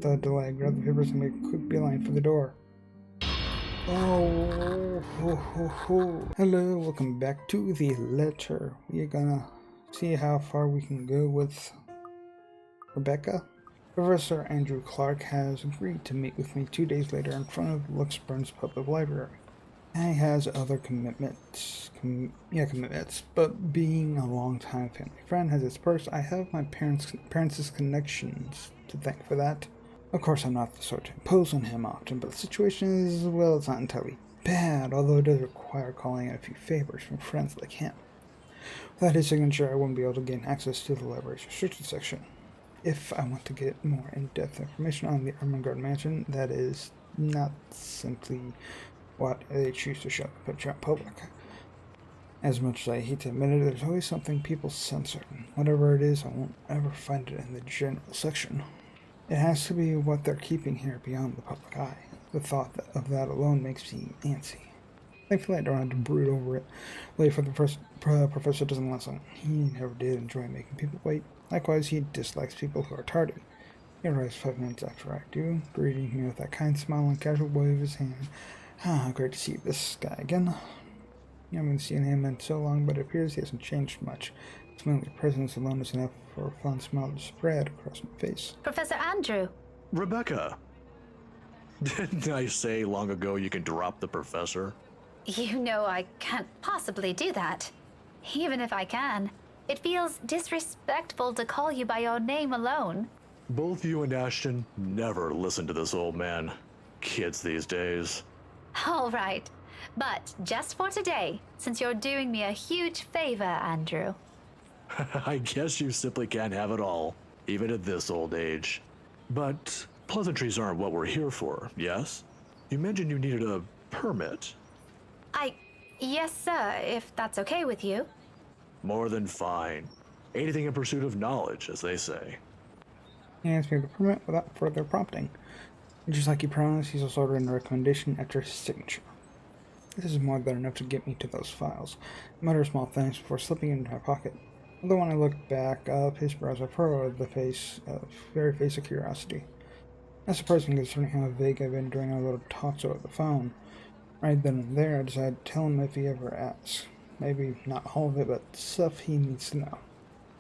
delay, grab the papers and make a quick beeline for the door. Oh, ho, ho, ho. Hello, welcome back to the letter. We're gonna see how far we can go with Rebecca. Professor Andrew Clark has agreed to meet with me 2 days later in front of Luxburns Public Library. He has other commitments, but being a long-time family friend has its perks. I have my parents' connections to thank for that. Of course, I'm not the sort to impose on him often, but the situation is, well, it's not entirely bad, although it does require calling in a few favors from friends like him. Without his signature, I wouldn't be able to gain access to the library's restricted section. If I want to get more in-depth information on the Ermengarde Mansion, that is not simply what they choose to show the picture out public. As much as I hate to admit it, there's always something people censor. Whatever it is, I won't ever find it in the general section. It has to be what they're keeping here beyond the public eye. The thought of that alone makes me antsy. Thankfully, I don't have to brood over it. Wait for the professor doesn't listen. He never did enjoy making people wait. Likewise, he dislikes people who are tardy. He arrives 5 minutes after I do, greeting me with that kind smile and casual wave of his hand. Great to see this guy again. I haven't seen him in so long, but it appears he hasn't changed much. His familiar presence alone is enough for a fond smile to spread across my face. Professor Andrew! Rebecca! Didn't I say long ago you can drop the professor? You know I can't possibly do that. Even if I can, it feels disrespectful to call you by your name alone. Both you and Ashton never listen to this old man. Kids these days. All right, but just for today, since you're doing me a huge favor, Andrew. I guess you simply can't have it all, even at this old age. But pleasantries aren't what we're here for, yes? You mentioned you needed a permit. Yes, sir, if that's okay with you. More than fine. Anything in pursuit of knowledge, as they say. He hands me the permit without further prompting. Just like he promised, he's also written a recommendation after his signature. This is more than enough to get me to those files. I mutter small things before slipping into my pocket. Although when I look back up, his brows are furrowed with the very face of curiosity. Not surprising considering how vague I've been during our little talks over the phone. Right then and there, I decided to tell him if he ever asks. Maybe not all of it, but stuff he needs to know.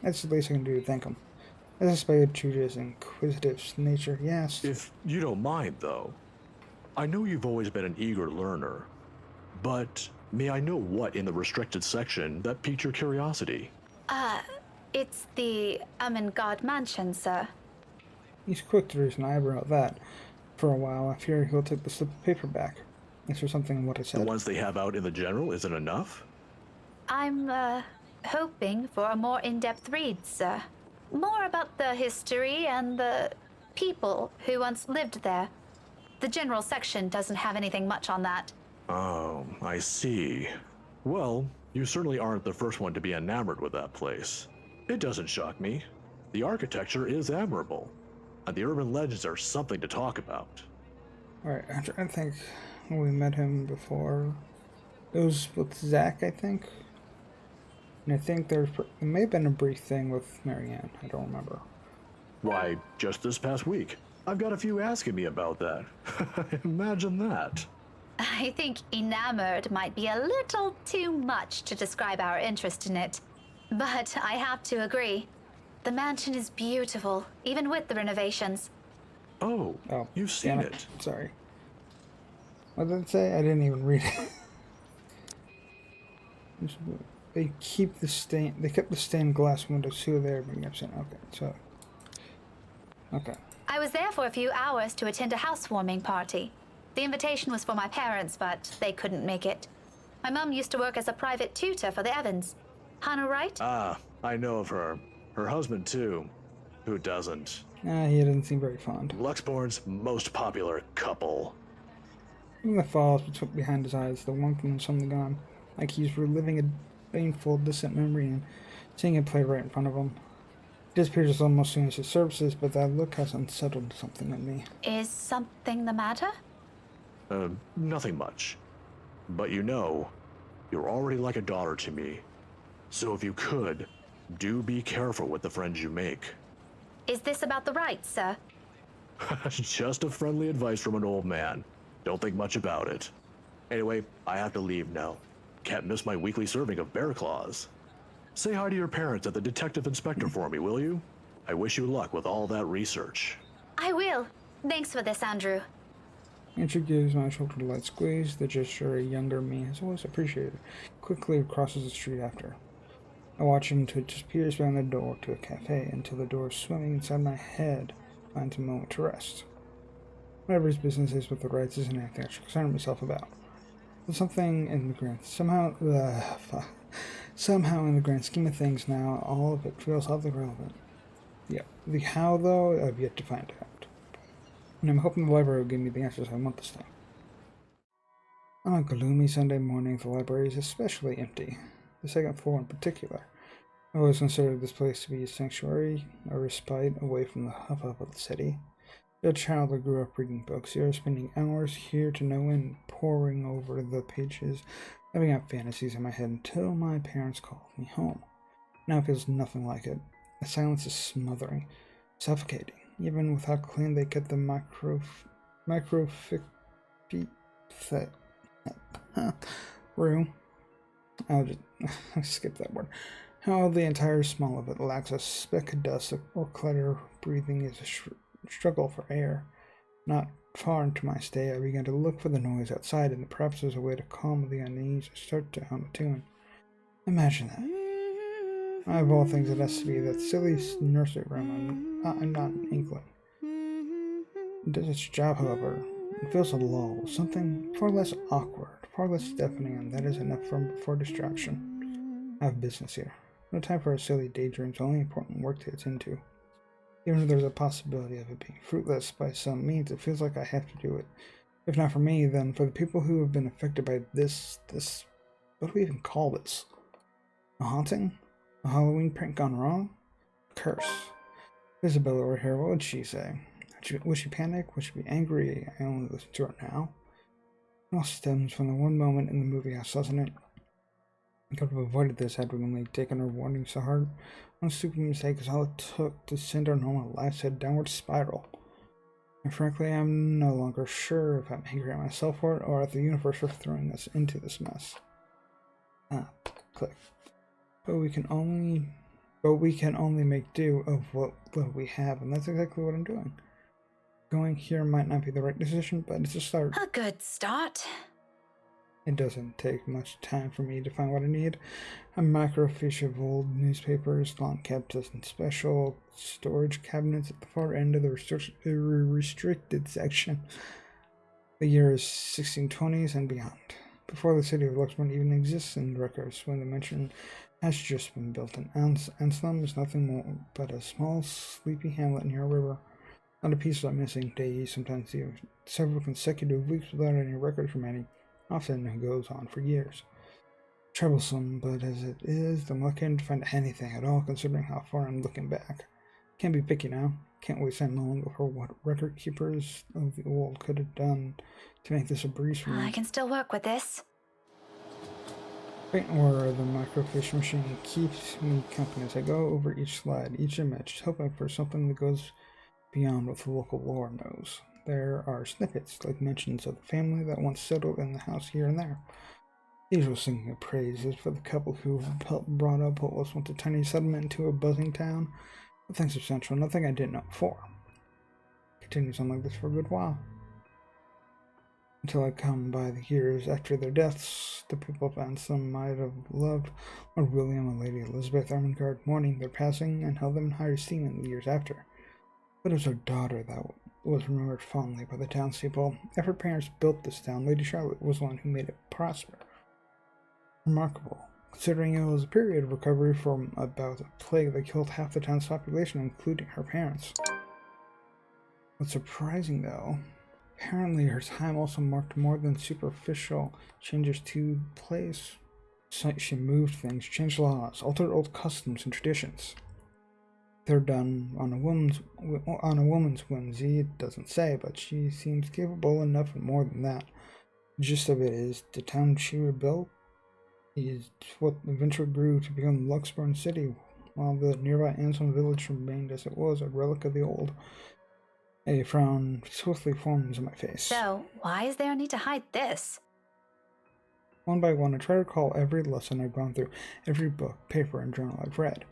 That's the least I can do to thank him. As I suspected true to his inquisitive nature, he asked, If you don't mind, though, I know you've always been an eager learner, but may I know what in the restricted section that piqued your curiosity? It's the Ermengarde Mansion, sir. He's quick to raise an eyebrow at that. For a while, I fear he'll take the slip of paper back. Is there something in what I said? The ones they have out in the general isn't enough? I'm, hoping for a more in-depth read, sir. More about the history and the people who once lived there. The general section doesn't have anything much on that. Oh, I see. Well, you certainly aren't the first one to be enamored with that place. It doesn't shock me. The architecture is admirable, and the urban legends are something to talk about. Alright, I'm trying to think when we met him before. It was with Zach, I think. And I think there may have been a brief thing with Marianne. I don't remember. Why, just this past week. I've got a few asking me about that. Imagine that. I think enamored might be a little too much to describe our interest in it. But I have to agree. The mansion is beautiful, even with the renovations. Oh, you've seen damn it. Sorry. What did it say? I didn't even read it. They keep the stain. They kept the stained glass windows too. There, being absent. Okay, so. Okay. I was there for a few hours to attend a housewarming party. The invitation was for my parents, but they couldn't make it. My mum used to work as a private tutor for the Evans. Hannah Wright? Ah, I know of her. Her husband, too. Who doesn't? He doesn't seem very fond. Luxborn's most popular couple. Even the falls behind his eyes, the warmth and suddenly gone. Like he's reliving a painful, distant memory and seeing it play right in front of him. He disappears almost as soon as his services, but that look has unsettled something in me. Is something the matter? Nothing much. But you know, you're already like a daughter to me. So if you could, do be careful with the friends you make. Is this about the rights, sir? Just a friendly advice from an old man. Don't think much about it. Anyway, I have to leave now. Can't miss my weekly serving of bear claws. Say hi to your parents at the detective inspector for me, will you? I wish you luck with all that research. I will. Thanks for this, Andrew. Andrew gives my shoulder a light squeeze, the gesture a younger me has always appreciated. Quickly crosses the street after. I watch him until it disappears behind the door to a cafe, until the door swimming inside my head finds a moment to rest. Whatever his business is with the rights isn't anything I should concern myself about. But something in the grand somehow in the grand scheme of things now, all of it feels oddly relevant. Yeah, the how though I've yet to find out. And I'm hoping the library will give me the answers I want this time. On a gloomy Sunday morning, the library is especially empty. The second floor in particular. I've always considered this place to be a sanctuary, a respite away from the hubbub of the city. A child who grew up reading books here, spending hours here to no end, poring over the pages, living out fantasies in my head until my parents called me home. Now it feels nothing like it. The silence is smothering, suffocating, even with how clean they kept the room. I'll just skip that word. How the entire smell of it lacks a speck of dust or clutter. Breathing is a struggle for air. Not far into my stay, I began to look for the noise outside, and perhaps as a way to calm the unease, I start to hum a tune. Imagine that. Of all things, it has to be that silly nursery rhyme. I'm not an inkling. It does its job, however. It feels a lull, something far less awkward, far less deafening, and that is enough for distraction. I have business here. No time for silly daydreams, only important work to attend to. Even if there's a possibility of it being fruitless by some means, it feels like I have to do it. If not for me, then for the people who have been affected by this, what do we even call this? A haunting? A Halloween prank gone wrong? A curse. If Isabella were here, what would she say? Would she panic? Would she be angry? I only listen to her now. It all stems from the one moment in the movie house, doesn't it? I could have avoided this had we only taken our warnings to heart. One stupid mistake is all it took to send our normal lives a downward spiral. And frankly, I'm no longer sure if I'm angry at myself for it or at the universe for throwing us into this mess. Click. But we can only make do of what we have, and that's exactly what I'm doing. Going here might not be the right decision, but it's a start. A good start. It doesn't take much time for me to find what I need. A microfiche of old newspapers, long kept as in special storage cabinets at the far end of the restricted section. The year is 1620s and beyond. Before the city of Luxembourg even exists in records, when the mansion has just been built, and Anselm is nothing more but a small, sleepy hamlet near a river. Not a piece of missing days, sometimes even several consecutive weeks without any records remaining. Often it goes on for years. Troublesome, but as it is, I'm lucky to find anything at all, considering how far I'm looking back. Can't be picky now. Can't waste any longer for what record keepers of the old could have done to make this a breeze for me. I can still work with this. Faint whir of the microfiche machine keeps me company as I go over each slide, each image, hoping for something that goes beyond what the local lore knows. There are snippets, like mentions of the family that once settled in the house here and there. The usual singing of praises for the couple who helped brought up what was once a tiny settlement into a buzzing town. Nothing substantial, nothing I didn't know before. Continues on like this for a good while. Until I come by the years after their deaths, the people of Anselm might have loved Lord William and Lady Elizabeth Ermengarde, mourning their passing, and held them in high esteem in the years after. But it was her daughter that was remembered fondly by the townspeople. If her parents built this town, Lady Charlotte was the one who made it prosper. Remarkable, considering it was a period of recovery from about a plague that killed half the town's population, including her parents. What's surprising, though, apparently her time also marked more than superficial changes to the place. She moved things, changed laws, altered old customs and traditions. They're done on a woman's whimsy, it doesn't say, but she seems capable enough of more than that. The gist of it is, the town she rebuilt is what eventually grew to become Luxembourg City, while the nearby Anselm village remained as it was, a relic of the old. A frown swiftly forms on my face. So, why is there a need to hide this? One by one, I try to recall every lesson I've gone through, every book, paper, and journal I've read.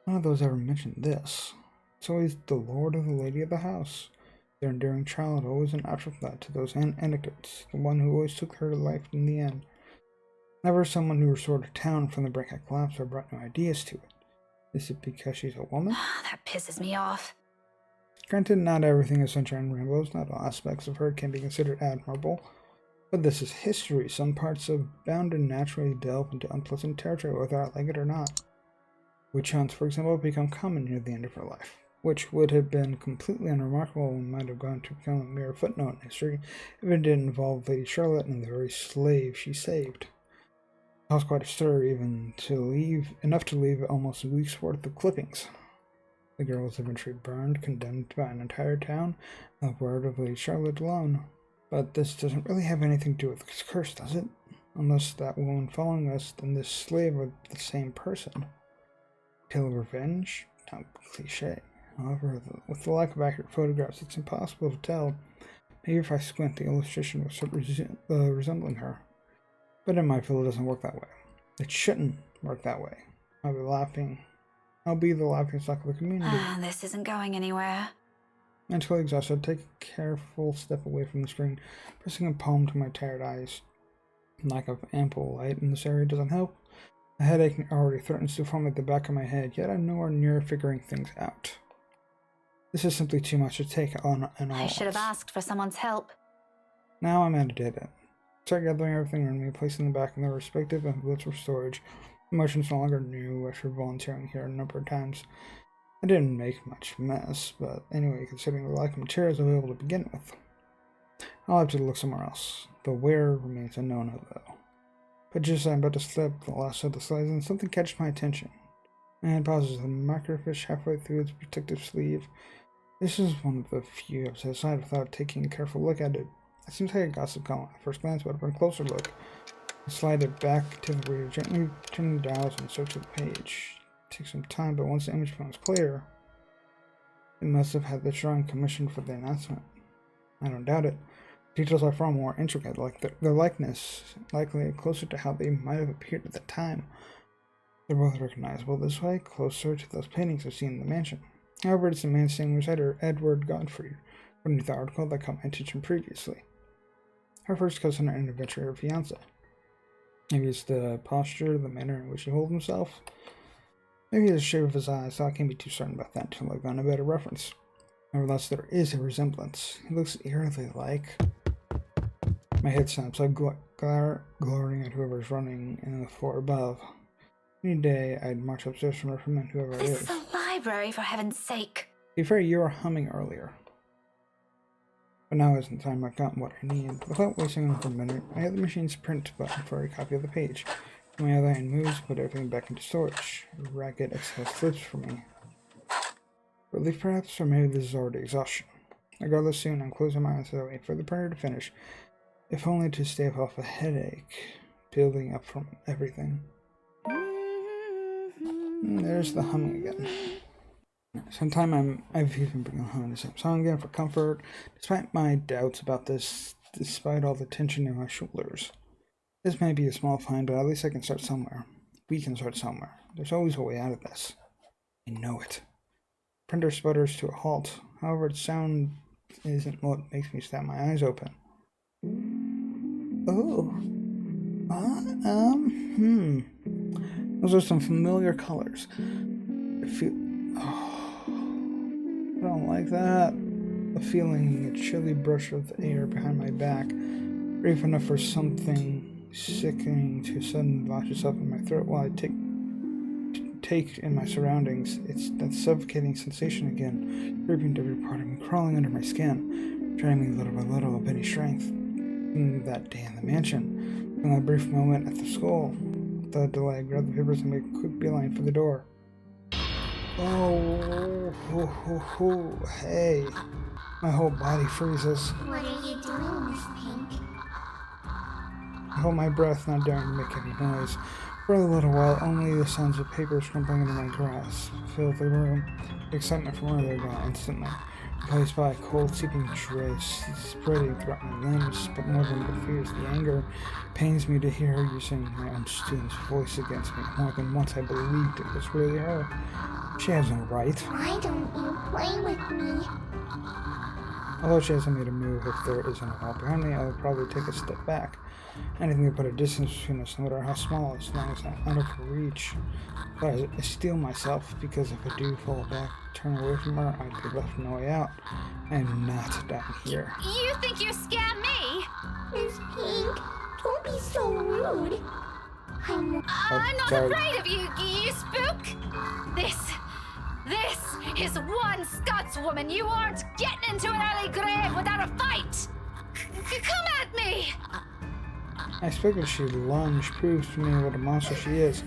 None of those ever mentioned this. It's always the lord or the lady of the house. Their endearing child, always an afterthought to those anecdotes, the one who always took her to life in the end. Never someone who restored a town from the brink of collapse or brought new ideas to it. Is it because she's a woman? That pisses me off. Granted, not everything is sunshine and rainbows, not all aspects of her can be considered admirable. But this is history. Some parts are bound to naturally delve into unpleasant territory whether I like it or not. Witch hunts, for example, have become common near the end of her life, which would have been completely unremarkable and might have gone to become a mere footnote in history if it didn't involve Lady Charlotte and the very slave she saved. It caused quite a stir, enough to leave almost a week's worth of clippings. The girl was eventually burned, condemned by an entire town, the word of Lady Charlotte alone. But this doesn't really have anything to do with this curse, does it? Unless that woman following us and this slave are the same person. Tale of revenge? Not cliche. However, with the lack of accurate photographs, it's impossible to tell. Maybe if I squint, the illustration will start resembling her. But in my field, it doesn't work that way. It shouldn't work that way. I'll be the laughing stock of the community. This isn't going anywhere. Mentally exhausted, I take a careful step away from the screen, pressing a palm to my tired eyes. Lack of ample light in this area doesn't help. A headache already threatens to form at the back of my head, yet I'm nowhere near figuring things out. This is simply too much to take on and all. I should have asked for someone's help. Now I'm at a dead end. Start gathering everything around me, placing them back in their respective envelopes for storage. Emotions no longer new after volunteering here a number of times. I didn't make much mess, but anyway, considering the lack of materials available to begin with. I'll have to look somewhere else. The where remains unknown, though. But just as I'm about to slip the last of the slides in, something catches my attention. My hand pauses the microfiche halfway through its protective sleeve. This is one of the few I've set aside without taking a careful look at it. It seems like a gossip column at first glance, but upon closer look, I slide it back to the reader, gently turning the dials and search the page. It takes some time, but once the image becomes clear, it must have had the drawing commissioned for the announcement. I don't doubt it. Details are far more intricate, like their likeness, likely closer to how they might have appeared at the time. They're both recognizable this way, closer to those paintings I've seen in the mansion. However, it's the man standing beside her, Edward Godfrey, according to the article that caught my attention previously. Her first cousin and eventually her fiancé. Maybe it's the posture, the manner in which he holds himself. Maybe it's the shape of his eyes, so I can't be too certain about that until I've gotten a better reference. Nevertheless, there is a resemblance. He looks eerily like... My head snaps, I'm glaring at whoever's running in the floor above. Any day, I'd march upstairs from reprimand whoever it This is. is a library, for heaven's sake. To be fair, you were humming earlier. But now isn't the time I've gotten what I need. Without wasting another minute, I hit the machine's print button for a copy of the page. My other hand moves, put everything back into storage. A ragged exhale slips from me. Relief perhaps, or maybe this is already exhaustion. Regardless, soon I'm closing my eyes as I wait for the printer to finish, if only to stave off a headache building up from everything. There's the humming again. Sometime I've even begun humming the same song again for comfort, despite my doubts about this, despite all the tension in my shoulders. This may be a small find, but at least I can start somewhere. We can start somewhere. There's always a way out of this. I know it. Printer sputters to a halt. However, its sound isn't what makes me snap my eyes open. Oh. Those are some familiar colors. I don't like that. The feeling, a chilly brush of the air behind my back, brief enough for something sickening to suddenly lodge itself in my throat while I take in my surroundings. It's that suffocating sensation again, creeping to every part of me, crawling under my skin, draining me little by little of any strength. That day in the mansion, in that brief moment at the school, without delay, I grabbed the papers and made a quick beeline for the door. Hey. My whole body freezes. What are you doing, Miss Pink? I hold my breath, not daring to make any noise. For a little while, only the sounds of paper crumpling into my grasp filled the room. The excitement from earlier gone instantly. Replaced by a cold, seeping dread spreading throughout my limbs, but more than the fears, the anger pains me to hear her using my own student's voice against me. More than once I believed it was really her. She has no right. Why don't you play with me? Although she hasn't made a move, if there isn't a wall behind me, I will probably take a step back. Anything to put a distance between us, no matter how small, as long as I'm out of her reach. But I steel myself, because if I do fall back, turn away from her, I'd be left no way out. I'm not down here. You think you scare me? Miss Pink, don't be so rude. I'm I'm not sorry. afraid of you, you spook. This is one Scotswoman. You aren't getting into an early grave without a fight. Come at me. I expected she'd lunge, prove to me what a monster she is.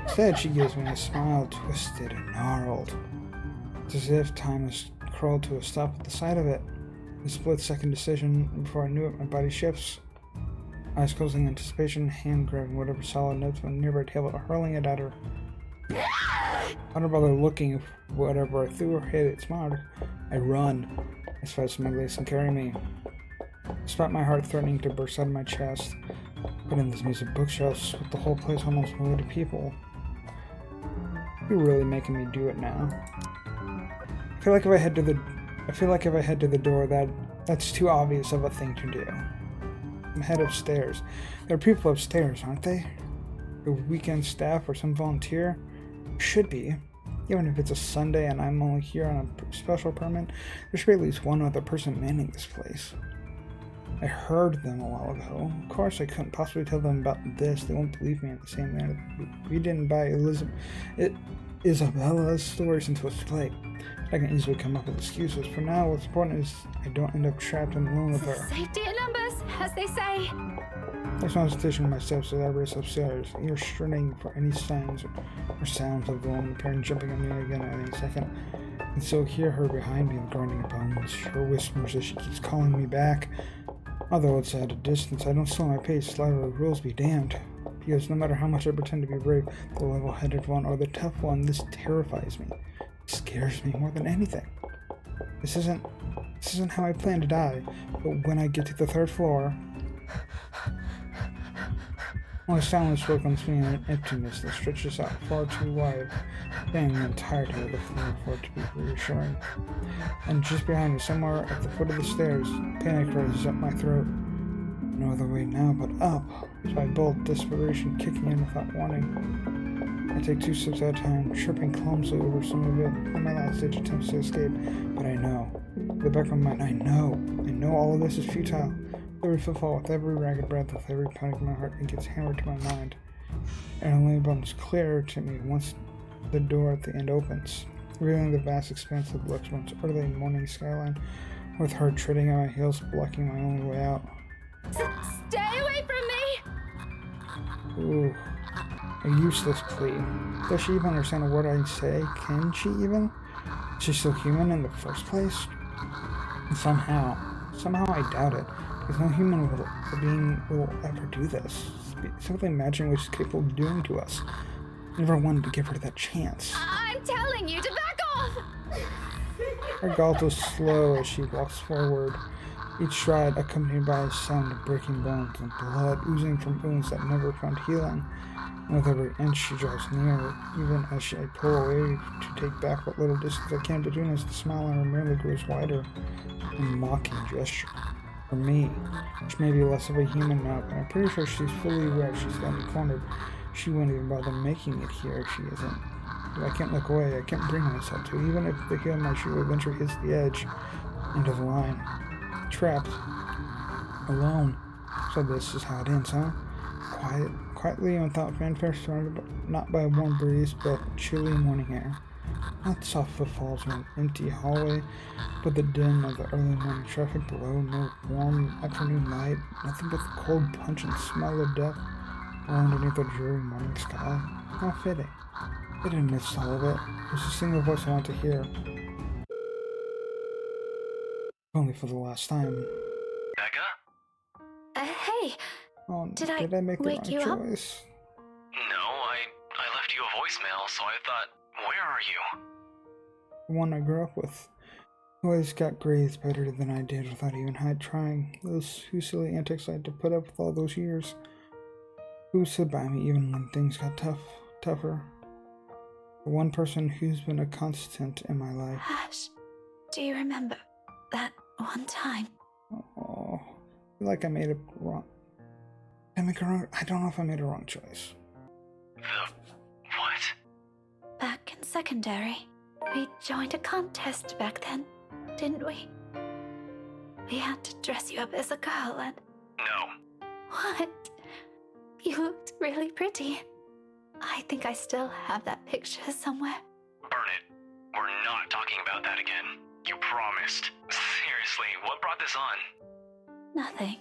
Instead, she gives me a smile, twisted and gnarled. It's as if time has crawled to a stop at the sight of it. A split-second decision, before I knew it, my body shifts. Eyes closing in anticipation, hand grabbing whatever solid notes from a nearby table, hurling it at her. I don't bother looking if whatever I threw or hit its mark. I run, as fast as my legs can carry me. Despite my heart threatening to burst out of my chest, but in this music bookshelves with the whole place almost full of people. You're really making me do it now. I feel like if I head to the door, that's too obvious of a thing to do. I'm head upstairs. There are people upstairs, aren't they? The weekend staff or some volunteer? Should be. Even if it's a Sunday and I'm only here on a special permit, there should be at least one other person manning this place. I heard them a while ago. Of course, I couldn't possibly tell them about this. They won't believe me in the same manner we didn't buy Isabella's stories into a plate. I can easily come up with excuses. For now, what's important is I don't end up trapped and alone with her. Safety in numbers, as they say. There's no hesitation in my steps as I race upstairs, ears straining for any signs or sounds of the woman appearing jumping on me again at any second. And so hear her behind me grinding her bones. Her whispers as she keeps calling me back. Although it's at a distance, I don't slow my pace. Sliver rules be damned. Because no matter how much I pretend to be brave, the level-headed one or the tough one, this terrifies me. It scares me more than anything. This isn't how I plan to die, but when I get to the third floor, my silence welcomes me in an emptiness that stretches out far too wide, spanning the entirety of the floor for it to be reassuring. And just behind me, somewhere at the foot of the stairs, panic rises up my throat. No other way now but up, so I bolt, desperation kicking in without warning. I take 2 steps at a time, tripping clumsily over some of it in my last-ditch attempts to escape, but I know. In the back of my mind, I know all of this is futile. Every footfall, with every ragged breath, with every pounding of my heart, it gets hammered to my mind. It only becomes clearer to me once the door at the end opens, revealing the vast expanse of Luxembourg's early morning skyline, with her treading on my heels, blocking my only way out. Stay away from me! Ooh, a useless plea. Does she even understand a word I say? Can she even? Is she still human in the first place? And somehow I doubt it. Because no human being will ever do this. Simply imagine what she's capable of doing to us. Never wanted to give her that chance. I'm telling you to back off! Her gallop was slow as she walks forward, each stride accompanied by a sound of breaking bones and blood oozing from wounds that never found healing. And with every inch she draws nearer, even as I pull away to take back what little distance I can between us, the smile on her merely grows wider, a mocking gesture. For me, she may be less of a human now, but I'm pretty sure she's fully aware she's gotten cornered. She wouldn't even bother making it here if she isn't. But I can't look away, I can't bring myself to, even if the heel of my shoe eventually hits the edge, end of the line. Trapped. Alone. So this is how it ends, huh? Quietly and without fanfare, surrounded not by a warm breeze, but chilly morning air. Not soft footfalls in an empty hallway, but the din of the early morning traffic below, no warm afternoon light, nothing but the cold punch and smell of death all underneath the dreary morning sky. How fitting. Yet amidst all of it, there's a single voice I want to hear. Only for the last time. Becca? Hey, Oh, Did I I make the wake you wrong up? choice? No, I left you a voicemail, so I thought, where are you? The one I grew up with. Always got grades better than I did without even trying. Those who silly antics I had to put up with all those years. Who stood by me even when things got tougher. The one person who's been a constant in my life. Ash, do you remember that one time? Oh, I feel like I made a wrong. I don't know if I made a wrong choice. The what? Back in secondary, we joined a contest back then, didn't we? We had to dress you up as a girl and... No. What? You looked really pretty. I think I still have that picture somewhere. Burn it. We're not talking about that again. You promised. Seriously, what brought this on? Nothing.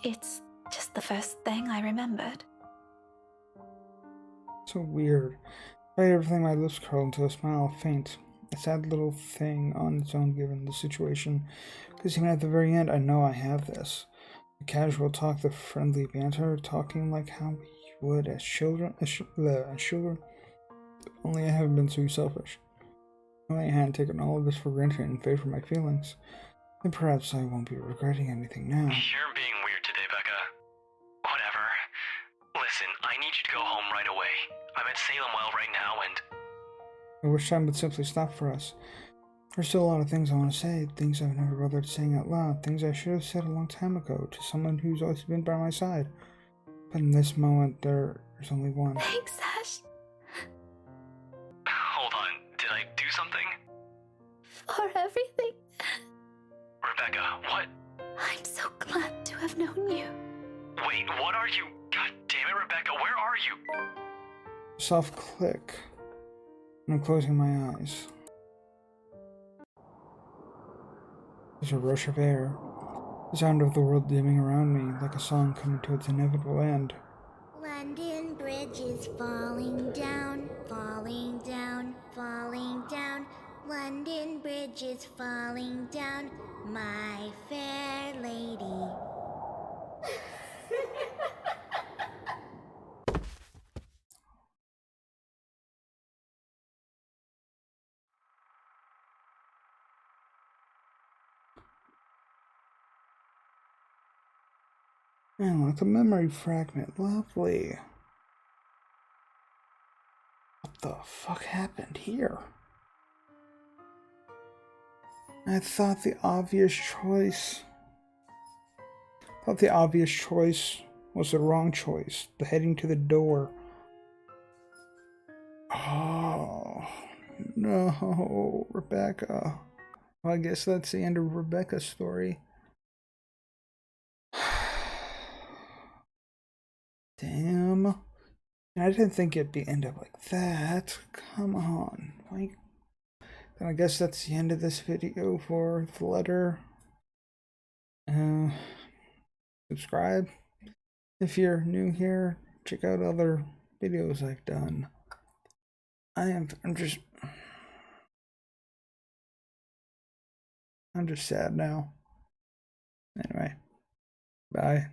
It's just the first thing I remembered. So weird. Despite everything, my lips curled into a smile, faint. A sad little thing on its own given the situation. Because even at the very end, I know I have this. The casual talk, the friendly banter, talking like how we would as children. Only I haven't been so selfish. Only I hadn't taken all of this for granted in favor of my feelings. And perhaps I won't be regretting anything now. You're being weird today, Becca. Whatever. Listen, I need you to go home right away. I'm at Salem Well right now and... I wish time would simply stop for us. There's still a lot of things I want to say, things I've never bothered saying out loud, things I should have said a long time ago to someone who's always been by my side. But in this moment, there's only one. Thanks, Ash. Hold on, did I do something? For everything. Rebecca, what? I'm so glad to have known you. Wait, what are you? God damn it, Rebecca, where are you? Soft click. I'm closing my eyes. There's a rush of air. The sound of the world dimming around me, like a song coming to its inevitable end. London Bridge is falling down, falling down, falling down. London Bridge is falling down, my fair lady. Man, like a memory fragment. Lovely. What the fuck happened here? I thought the obvious choice was the wrong choice. The heading to the door. Oh, no, Rebecca. Well, I guess that's the end of Rebecca's story. Damn. I didn't think it'd end up like that. Come on. Like, then I guess that's the end of this video for the letter. Subscribe if you're new here. Check out other videos I've done. I'm just sad now. Anyway, bye.